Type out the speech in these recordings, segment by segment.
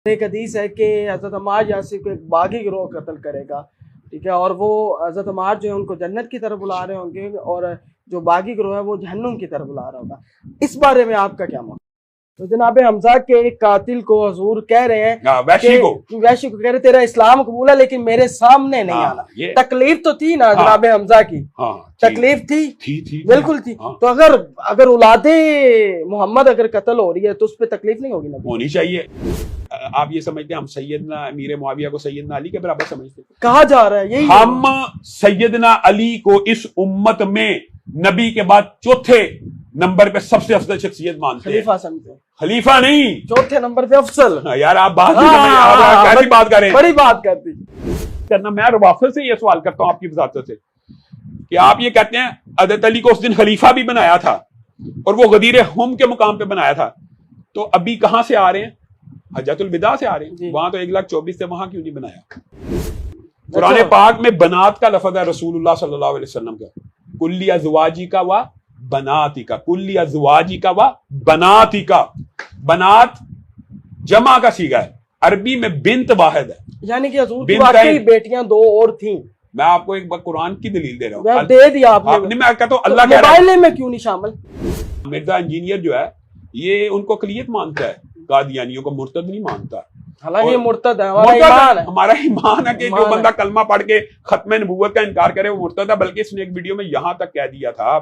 ایک حدیث ہے کہ حضرت عمار یاسر کو ایک باغی گروہ قتل کرے گا، ٹھیک ہے، اور وہ حضرت عمار جو ہے ان کو جنت کی طرف بلا رہے ہوں گے اور جو باغی گروہ ہے وہ جہنم کی طرف بلا رہا ہوگا. اس بارے میں آپ کا کیا موقع؟ تو جناب حمزہ کے قاتل کو حضور کہہ رہے ہیں، وحشی کو کہہ رہے تیرا اسلام قبول ہے لیکن میرے سامنے نہیں آنا. تکلیف تو تھی نا جناب حمزہ کی، تکلیف تھی، بالکل تھی. تو اگر اولاد محمد اگر قتل ہو رہی ہے تو اس پہ تکلیف نہیں ہوگی نا؟ ہونی چاہیے. آپ یہ سمجھتے ہیں ہم سیدنا امیر معاویہ کو سیدنا علی کے برابر سمجھتے ہیں؟ کہا جا رہا ہے یہی. ہم سیدنا علی کو اس امت میں نبی کے بعد چوتھے نمبر پہ سب سے افضل شخصیت مانتے ہیں. خلیفہ سمجھتے ہیں؟ خلیفہ نہیں، چوتھے نمبر پہ افضل. یار آپ بات کیسی بات کریں، بڑی بات کرتی کرنا. میں روافض سے یہ سوال کرتا ہوں آپ کی وضاحت سے کہ آپ یہ کہتے ہیں حضرت علی کو اس دن خلیفہ بھی بنایا تھا اور وہ غدیر ہم کے مقام پہ بنایا تھا، تو ابھی کہاں سے آ رہے ہیں؟ حجۃ الوداع سے آ رہے ہیں. وہاں تو 1,24,000 سے، وہاں کیوں نہیں بنایا؟ قرآن پاک میں بنات کا لفظ ہے رسول اللہ صلی اللہ علیہ وسلم کا، کلی ازواجی کا و بناتی کا، کلی ازواجی کا و بناتی کا. بنات جمع کا صیغہ ہے، عربی میں بنت واحد ہے، یعنی کہ حضور کی واقعی بیٹیاں دو اور تھیں. میں آپ کو ایک بار قرآن کی دلیل دے رہا ہوں. دے دیا آپ نے. میں کہتا ہوں اللہ کہہ رہا ہے موبائل میں کیوں نہیں شامل؟ مرزا انجینئر جو ہے یہ ان کو اقلیت مانتا ہے، قادیانیوں کو مرتد نہیں مانتا. حالانکہ یہ مرتد ہے، ہمارا ایمان ہے کہ جو بندہ کلمہ پڑھ کے ختم نبوت کا انکار کرے وہ مرتد ہے. بلکہ اس نے ایک ویڈیو میں یہاں تک کہہ دیا تھا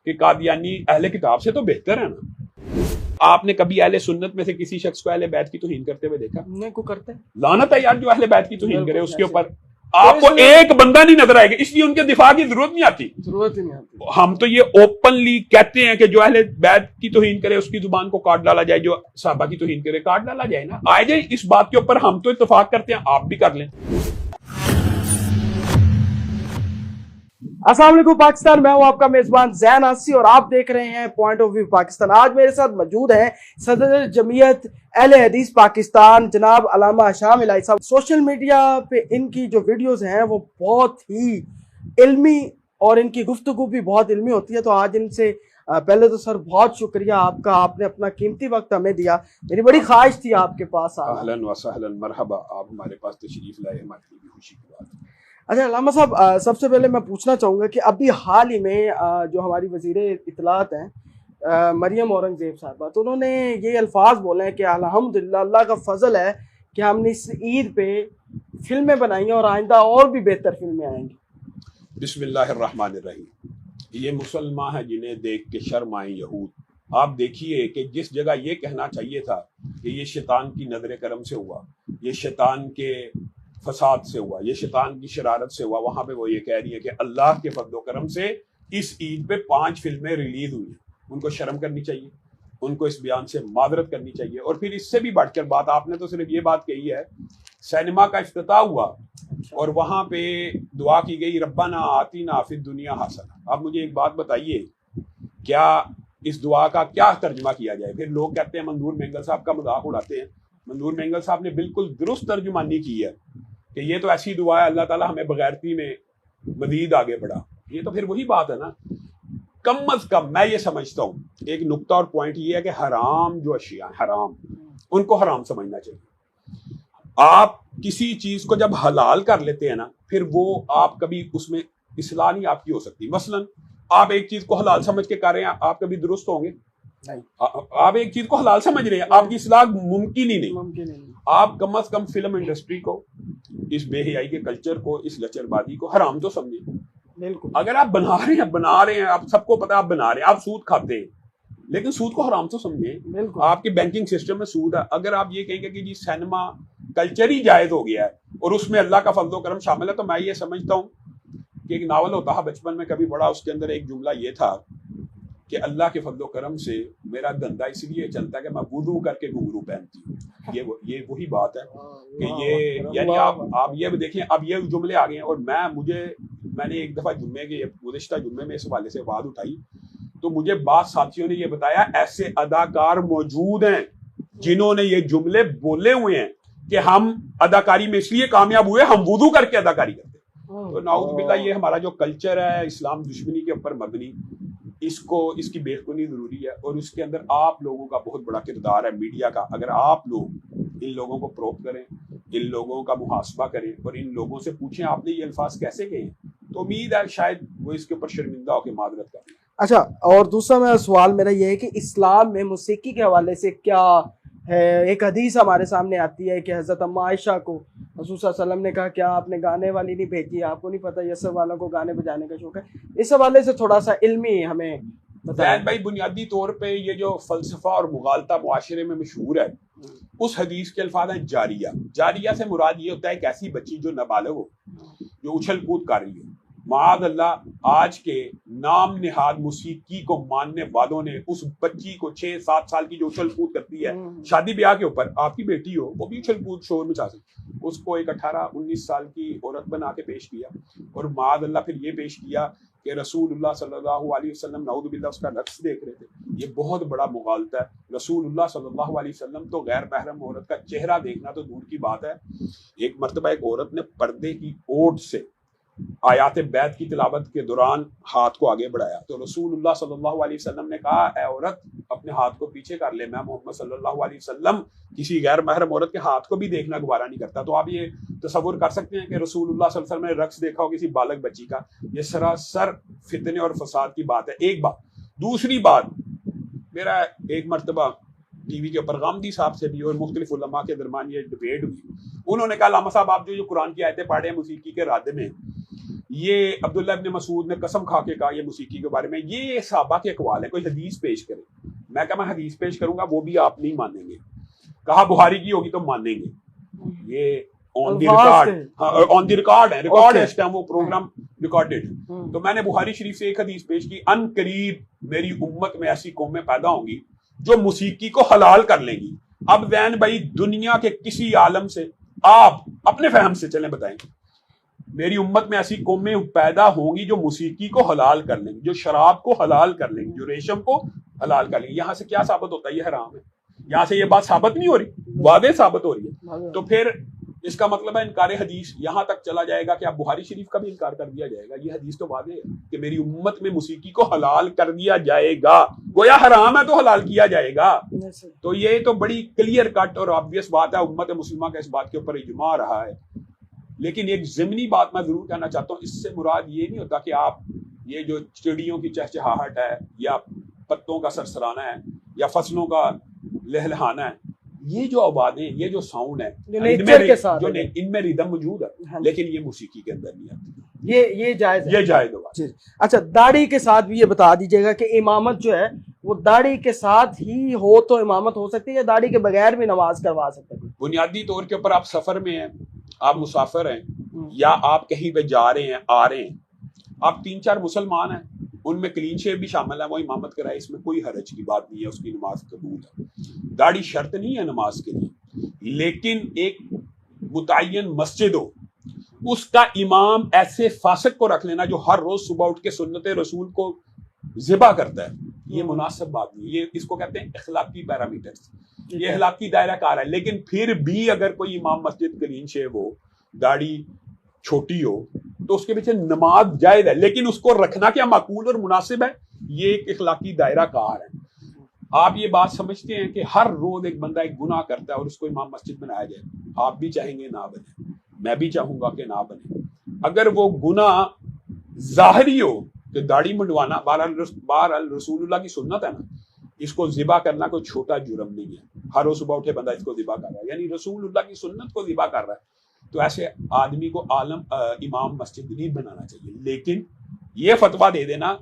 کہ قادیانی اہل کتاب سے تو بہتر ہے نا. آپ نے کبھی اہل سنت میں سے کسی شخص کو اہل بیت کی توہین کرتے ہوئے دیکھا؟ نہیں کو کرتے. لعنت ہے یار جو اہل بیت کی توہین کرے. اس کے اوپر آپ کو ایک بندہ نہیں نظر آئے گا، اس لیے ان کے دفاع کی ضرورت نہیں آتی. ہم تو یہ اوپنلی کہتے ہیں کہ جو اہل بیت کی توہین کرے اس کی زبان کو کاٹ ڈالا جائے، جو صحابہ کی توہین کرے کاٹ ڈالا جائے نا. آئے جائے اس بات کے اوپر، ہم تو اتفاق کرتے ہیں، آپ بھی کر لیں. السلام علیکم پاکستان، میں ہوں آپ کا میزبان زین آسی اور آپ دیکھ رہے ہیں پوائنٹ آف ویو پاکستان. آج میرے ساتھ موجود ہیں صدر جمعیت اہل حدیث پاکستان جناب علامہ شام الہی صاحب. سوشل میڈیا پہ ان کی جو ویڈیوز ہیں وہ بہت ہی علمی اور ان کی گفتگو بھی بہت علمی ہوتی ہے. تو آج ان سے پہلے تو سر بہت شکریہ آپ کا، آپ نے اپنا قیمتی وقت ہمیں دیا. میری بڑی خواہش تھی آپ کے پاس آنا. اہلاً و سہلاً، مرحبا، آپ ہمارے پاس تشریف لائے، ہمارے لیے بھی خوشی کی بات ہے. اچھا علامہ صاحب، سب سے پہلے میں پوچھنا چاہوں گا کہ ابھی حال ہی میں جو ہماری وزیر اطلاعات ہیں مریم اورنگزیب صاحبہ، تو انہوں نے یہ الفاظ بولے ہیں کہ الحمدللہ اللہ کا فضل ہے کہ ہم نے اس عید پہ فلمیں بنائی ہیں اور آئندہ اور بھی بہتر فلمیں آئیں گی. بسم اللہ الرحمن الرحیم. یہ مسلمان ہیں جنہیں دیکھ کے شرم آئیں یہود. آپ دیکھیے کہ جس جگہ یہ کہنا چاہیے تھا کہ یہ شیطان کی نظر کرم سے ہوا، یہ شیطان کے فساد سے ہوا، یہ شیطان کی شرارت سے ہوا، وہاں پہ وہ یہ کہہ رہی ہے کہ اللہ کے فضل و کرم سے اس عید پہ 5 فلمیں ریلیز ہوئی ہیں. ان کو شرم کرنی چاہیے، ان کو اس بیان سے معذرت کرنی چاہیے. اور پھر اس سے بھی بڑھ کر بات، آپ نے تو صرف یہ بات کہی ہے، سینما کا افتتاح ہوا اور وہاں پہ دعا کی گئی ربنا آتینا فی الدنیا حسنہ. آپ مجھے ایک بات بتائیے، کیا اس دعا کا کیا ترجمہ کیا جائے؟ پھر لوگ کہتے ہیں منظور مینگل صاحب کا مذاق اڑاتے ہیں. منظور مینگل صاحب نے بالکل درست ترجمانی کی ہے کہ یہ تو ایسی دعا ہے اللہ تعالیٰ ہمیں بغیرتی میں مزید آگے بڑھا. یہ تو پھر وہی بات ہے نا. کم از کم میں یہ سمجھتا ہوں ایک نقطہ اور پوائنٹ یہ ہے کہ حرام جو اشیاء حرام، ان کو حرام سمجھنا چاہیے. آپ کسی چیز کو جب حلال کر لیتے ہیں نا، پھر وہ آپ کبھی اس میں اصلاح نہیں آپ کی ہو سکتی. مثلا آپ ایک چیز کو حلال سمجھ کے کر رہے ہیں، آپ کبھی درست ہوں گے؟ آپ ایک چیز کو حلال سمجھ رہے ہیں، آپ کی اصلاح ممکن ہی نہیں. آپ کم از کم فلم انڈسٹری کو، اس بے حیائی کے کلچر کو، اس لچر بازی کو حرام تو سمجھیں. بالکل. اگر آپ بنا رہے ہیں، آپ سب کو پتا آپ بنا رہے ہیں، آپ سود کھاتے ہیں، لیکن سود کو حرام تو سمجھیں. آپ کے بینکنگ سسٹم میں سود ہے. اگر آپ یہ کہیں گے کہ جی سینما کلچر ہی جائز ہو گیا ہے اور اس میں اللہ کا فضل و کرم شامل ہے، تو میں یہ سمجھتا ہوں کہ ایک ناول ہوتا ہے بچپن میں کبھی بڑا، اس کے اندر ایک جملہ یہ تھا کہ اللہ کے فضل و کرم سے میرا دھندا اس لیے چلتا ہے کہ میں وضو کر کے گھنگرو پہنتی ہوں. یہ وہی بات ہے کہ یہ یعنی آپ یہ دیکھیں، اب یہ جملے آ گئے ہیں. اور میں نے ایک دفعہ گزشتہ جمعے میں اس حوالے سے بات اٹھائی تو مجھے بعض ساتھیوں نے یہ بتایا ایسے اداکار موجود ہیں جنہوں نے یہ جملے بولے ہوئے ہیں کہ ہم اداکاری میں اس لیے کامیاب ہوئے ہم وضو کر کے اداکاری کرتے. تو نعوذ باللہ یہ ہمارا جو کلچر ہے اسلام دشمنی کے اوپر مبنی، اس کی بے خونی ضروری ہے. اور اس کے اندر آپ لوگوں کا بہت بڑا کردار ہے، میڈیا کا. اگر آپ لوگ ان لوگوں کو پروب کریں, ان لوگوں کا محاسبہ کریں اور ان لوگوں سے پوچھیں آپ نے یہ الفاظ کیسے کہے ہیں, تو امید ہے شاید وہ اس کے اوپر شرمندہ ہو کے معذرت کریں. اچھا, اور دوسرا سوال میرا یہ ہے کہ اسلام میں موسیقی کے حوالے سے کیا ہے؟ ایک حدیث ہمارے سامنے آتی ہے کہ حضرت اما عائشہ کو رسول صلی اللہ علیہ وسلم نے کہا کیا آپ نے گانے والی نہیں بھیجی, آپ کو نہیں پتہ یسر والوں کو گانے بجانے کا شوق ہے. اس حوالے سے تھوڑا سا علمی ہمیں زید بھائی, بنیادی طور پہ یہ جو فلسفہ اور مغالطہ معاشرے میں مشہور ہے, اس حدیث کے الفاظ ہیں جاریہ. جاریہ سے مراد یہ ہوتا ہے ایک ایسی بچی جو نابالغ ہو, جو اچھل کود کر رہی ہو. معاذ اللہ, آج کے نام نہاد موسیقی کو ماننے والوں نے اس بچی کو 6-7 سال کی جو اچھل کود کرتی ہے شادی بیاہ کے اوپر, آپ کی بیٹی ہو وہ بھی اچھل کود شور مچا سکتی, اس کو ایک 18-19 سال کی عورت بنا کے پیش کیا, اور معاذ اللہ پھر یہ پیش کیا کہ رسول اللہ صلی اللہ علیہ وسلم نعوذ باللہ اس کا رقص دیکھ رہے تھے. یہ بہت بڑا مغالطہ ہے. رسول اللہ صلی اللہ علیہ وسلم تو غیر محرم عورت کا چہرہ دیکھنا تو دور کی بات ہے. ایک مرتبہ ایک عورت نے پردے کی اوٹ سے آیات بیت کی تلاوت کے دوران ہاتھ کو آگے بڑھایا, تو رسول اللہ صلی اللہ علیہ وسلم نے کہا اے عورت اپنے ہاتھ کو پیچھے کر لے, میں محمد صلی اللہ علیہ وسلم کسی غیر محرم عورت کے ہاتھ کو بھی دیکھنا گوارا نہیں کرتا. تو آپ یہ تصور کر سکتے ہیں کہ رسول اللہ صلی اللہ علیہ وسلم نے رقص دیکھا ہو کسی بالغ بچی کا. یہ سراسر فتنے اور فساد کی بات ہے. ایک بات. دوسری بات, میرا ایک مرتبہ ٹی وی کے اوپر غامدی صاحب سے بھی اور مختلف علماء کے درمیان یہ ڈبیٹ ہوئی. انہوں نے کہا علامہ صاحب آپ جو قرآن کی آیتیں پڑھ رہے ہیں موسیقی کے رد میں, یہ عبداللہ ابن مسعود نے قسم کھا کے کہا یہ موسیقی کے بارے میں, یہ صحابہ کے اقوال ہے, کوئی حدیث پیش کرے. میں کہا میں حدیث پیش کروں گا وہ بھی آپ نہیں مانیں گے. کہا بخاری کی ہوگی تو مانیں گے. یہ آن دی ریکارڈ ہے, ریکارڈ ہے اس ٹائم, وہ پروگرام ریکارڈڈ. تو میں نے بخاری شریف سے ایک حدیث پیش کی, ان قریب میری امت میں ایسی قومیں پیدا ہوں گی جو موسیقی کو حلال کر لیں گی. اب زین بھائی دنیا کے کسی عالم سے آپ اپنے فہم سے چلیں بتائیں, میری امت میں ایسی قومیں پیدا ہوں گی جو موسیقی کو حلال کر لیں گی, جو شراب کو حلال کر لیں گی, جو ریشم کو حلال کر لیں گی. یہاں سے کیا ثابت ہوتا ہے یہ حرام ہے؟ یہاں سے یہ بات ثابت نہیں ہو رہی, واضح ثابت ہو رہی ہے. تو پھر اس کا مطلب ہے انکار حدیث یہاں تک چلا جائے گا کہ اب بخاری شریف کا بھی انکار کر دیا جائے گا. یہ حدیث تو واضح ہے کہ میری امت میں موسیقی کو حلال کر دیا جائے گا, گویا حرام ہے تو حلال کیا جائے گا. تو یہ تو بڑی کلیئر کٹ اور آبویس بات ہے, امت مسلمہ کا اس بات کے اوپر اجماع رہا ہے. لیکن ایک ضمنی بات میں ضرور کہنا چاہتا ہوں, اس سے مراد یہ نہیں ہوتا کہ آپ یہ جو چڑیوں کی چہچہاہٹ ہے یا پتوں کا سرسرانا ہے یا فصلوں کا لہلہانا ہے, یہ جو آوازیں, یہ جو ساؤنڈ ہے جو ان میں ریدم موجود ہے, لیکن یہ موسیقی کے اندر نہیں آتی. یہ جائز ہے, یہ جائز ہوگا. اچھا, داڑھی کے ساتھ بھی یہ بتا دیجیے گا کہ امامت جو ہے وہ داڑھی کے ساتھ ہی ہو تو امامت ہو سکتی ہے یا داڑھی کے بغیر بھی نماز کروا سکتے ہیں؟ بنیادی طور کے اوپر آپ سفر میں ہیں, آپ مسافر ہیں, یا آپ کہیں پہ جا رہے ہیں آ رہے ہیں, آپ 3-4 مسلمان ہیں, ان میں کلین شیو بھی شامل ہے, وہ امامت کرائے, اس میں کوئی حرج کی بات نہیں ہے, اس کی نماز قبول ہے. داڑھی شرط نہیں ہے نماز کے لیے, لیکن ایک متعین مسجد ہو, اس کا امام ایسے فاسق کو رکھ لینا جو ہر روز صبح اٹھ کے سنت رسول کو ذبح کرتا ہے, یہ مناسب بات نہیں. یہ اس کو کہتے ہیں اخلاقی پیرامیٹرز, یہ اخلاقی دائرہ کار ہے. لیکن پھر بھی اگر کوئی امام مسجد کلین شیو ہو, داڑھی چھوٹی ہو, تو اس کے پیچھے نماز جائز ہے, لیکن اس کو رکھنا کیا معقول اور مناسب ہے, یہ ایک اخلاقی دائرہ کار ہے. آپ یہ بات سمجھتے ہیں کہ ہر روز ایک بندہ ایک گناہ کرتا ہے اور اس کو امام مسجد بنایا جائے, آپ بھی چاہیں گے نہ بنے, میں بھی چاہوں گا کہ نہ بنے. اگر وہ گناہ ظاہری ہو کہ داڑھی منڈوانا, بہرحال رسول اللہ کی سنت ہے نا, اس کو ذبح کرنا کوئی چھوٹا جرم نہیں ہے. ہر روز صبح اٹھے بندہ اس کو ذبح کر رہا ہے, یعنی رسول اللہ کی سنت کو ذبح کر رہا ہے, تو ایسے آدمی کو امام مسجد نہیں بنانا چاہیے. لیکن یہ فتویٰ دے دینا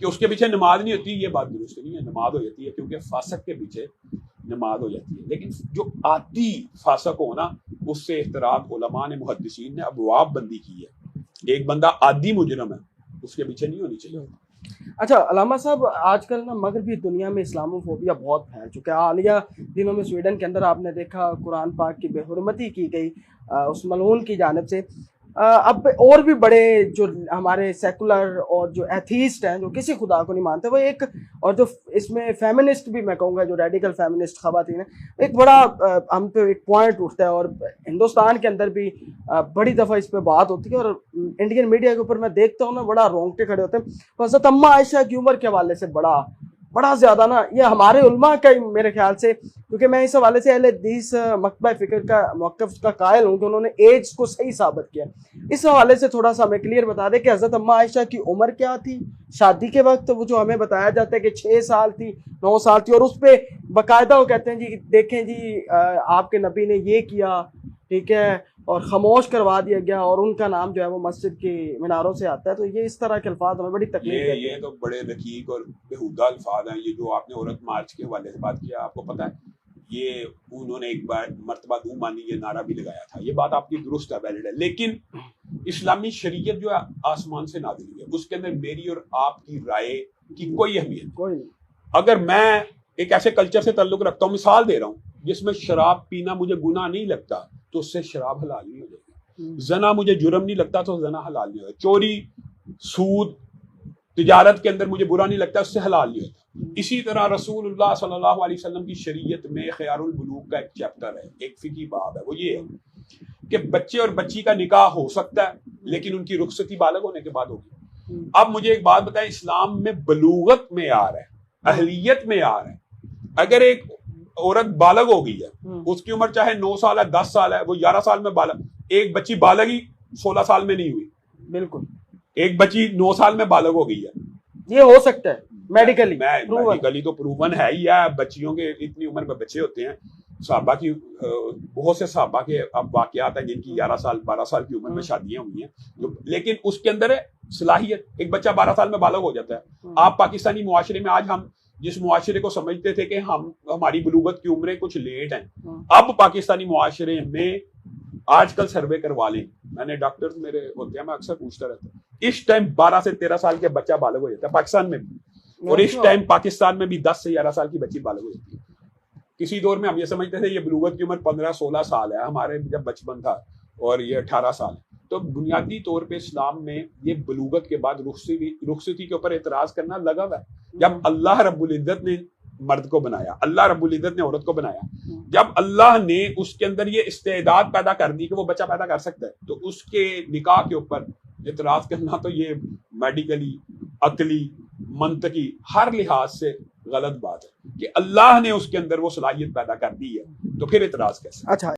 کہ اس کے پیچھے نماز نہیں ہوتی, یہ بات درست نہیں ہے. نماز ہو جاتی ہے, کیونکہ فاسق کے پیچھے نماز ہو جاتی ہے. لیکن جو عادی فاسق ہونا, اس سے احتراز علماء نے, محدثین نے ابواب بندی کی ہے. ایک بندہ عادی مجرم ہے, اس کے پیچھے نہیں ہونی چاہیے. اچھا علامہ صاحب, آج کل نا مغربی دنیا میں اسلامو فوبیا بہت پھیل چکا ہے. حالیہ دنوں میں سویڈن کے اندر آپ نے دیکھا قرآن پاک کی بے حرمتی کی گئی اس ملعون کی جانب سے. اب اور بھی بڑے جو ہمارے سیکولر اور جو ایتھیسٹ ہیں, جو کسی خدا کو نہیں مانتے, وہ ایک, اور جو اس میں فیمنسٹ بھی میں کہوں گا, جو ریڈیکل فیمنسٹ خواتین ہیں, ایک بڑا ہم پہ ایک پوائنٹ اٹھتا ہے, اور ہندوستان کے اندر بھی بڑی دفعہ اس پہ بات ہوتی ہے, اور انڈین میڈیا کے اوپر میں دیکھتا ہوں نا بڑا رونگٹے کھڑے ہوتے ہیں. حضرت اما عائشہ کی عمر کے حوالے سے بڑا بڑا زیادہ نا یہ ہمارے علماء کا میرے خیال سے، کیونکہ میں اس حوالے سے اہل حدیث مکتبہ فکر کا موقف کا قائل ہوں کہ انہوں نے ایج کو صحیح ثابت کیا. اس حوالے سے تھوڑا سا ہمیں کلیئر بتا دیں کہ حضرت اماں عائشہ کی عمر کیا تھی شادی کے وقت، وہ جو ہمیں بتایا جاتا ہے کہ 6 سال تھی 9 سال تھی، اور اس پہ باقاعدہ وہ کہتے ہیں جی دیکھیں جی آپ کے نبی نے یہ کیا، ٹھیک ہے، اور خاموش کروا دیا گیا، اور ان کا نام جو ہے وہ مسجد کی میناروں سے آتا ہے. تو یہ اس طرح کے الفاظ ہمیں بڑی تکلیف دیتے ہیں. یہ تو بڑے رقیق اور بےہودہ الفاظ ہیں. یہ جو آپ نے عورت مارچ کے حوالے سے بات کیا، آپ کو پتہ ہے یہ انہوں نے ایک بار مرتبہ دو مانی یہ نعرہ بھی لگایا تھا. یہ بات آپ کی درست ہے، ویلڈ ہے، لیکن اسلامی شریعت جو ہے آسمان سے نازل ہوئی ہے، اس کے اندر میری اور آپ کی رائے کی کوئی اہمیت کوئی نہیں. اگر میں ایک ایسے کلچر سے تعلق رکھتا ہوں، مثال دے رہا ہوں، جس میں شراب پینا مجھے گناہ نہیں لگتا تو اس سے شراب حلال نہیں ہو جائے گی. زنا مجھے جرم نہیں لگتا تو زنا حلال نہیں ہوتا. چوری، سود، تجارت کے اندر مجھے برا نہیں لگتا، اس سے حلال نہیں ہوتا. اسی طرح رسول اللہ صلی اللہ علیہ وسلم کی شریعت میں خیار البلوغ کا ایک چیپٹر ہے، ایک فقہی باب ہے، وہ یہ ہے کہ بچے اور بچی کا نکاح ہو سکتا ہے لیکن ان کی رخصتی بالغ ہونے کے بعد ہوگی. اب مجھے ایک بات بتائیں، اسلام میں بلوغت معیار ہے، اہلیت معیار ہے. اگر ایک عورت بالغ ہو گئی ہے، اس کی عمر چاہے 9 سال ہے 10 سال ہے، وہ 11 سال میں بالغ، ایک بچی بالغ ہی 16 سال میں نہیں ہوئی. بالکل. ایک بچی 9 سال میں بالغ ہو گئی ہے، یہ ہو سکتا ہے میڈیکلی، میڈیکلی تو پروون ہے ہی ہے. بچیوں کے اتنی عمر میں بچے ہوتے ہیں. صحابہ کی بہت سے صحابہ کے اب واقعات ہیں جن کی 11 سال 12 سال کی عمر میں شادیاں ہوئی ہیں، لیکن اس کے اندر ہے صلاحیت. ایک بچہ 12 سال میں بالغ ہو جاتا ہے. آپ پاکستانی معاشرے میں آج ہم جس معاشرے کو سمجھتے تھے کہ ہماری بلوغت کی عمریں کچھ لیٹ ہیں، اب پاکستانی معاشرے میں آج کل سروے کروا لیں. میں نے ڈاکٹر میرے ہوتے ہیں، میں اکثر پوچھتا رہتا ہوں، اس ٹائم 12 سے 13 سال کے بچہ بالغ ہو جاتا ہے پاکستان میں بھی، اور اس ٹائم پاکستان میں بھی 10 سے 11 سال کی بچی بالغ ہو جاتی ہے. کسی دور میں ہم یہ سمجھتے تھے یہ بلوغت کی عمر 15-16 سال ہے، ہمارے جب بچپن تھا، اور یہ 18 سال ہے. تو بنیادی طور پہ اسلام میں یہ بلوغت کے بعد رخصتی کے اوپر اعتراض کرنا لگا ہوا ہے. جب اللہ رب العزت نے مرد کو بنایا، اللہ رب العزت نے عورت کو بنایا، جب اللہ نے اس کے اندر یہ استعداد پیدا کر دی کہ وہ بچہ پیدا کر سکتا ہے، تو اس کے نکاح کے اوپر اعتراض کرنا تو یہ میڈیکلی، عقلی، منطقی ہر لحاظ سے غلط بات ہے کہ اللہ نے اس کے اندر وہ صلاحیت پیدا کر دی ہے، تو پھر اعتراض کیسے؟ اچھا.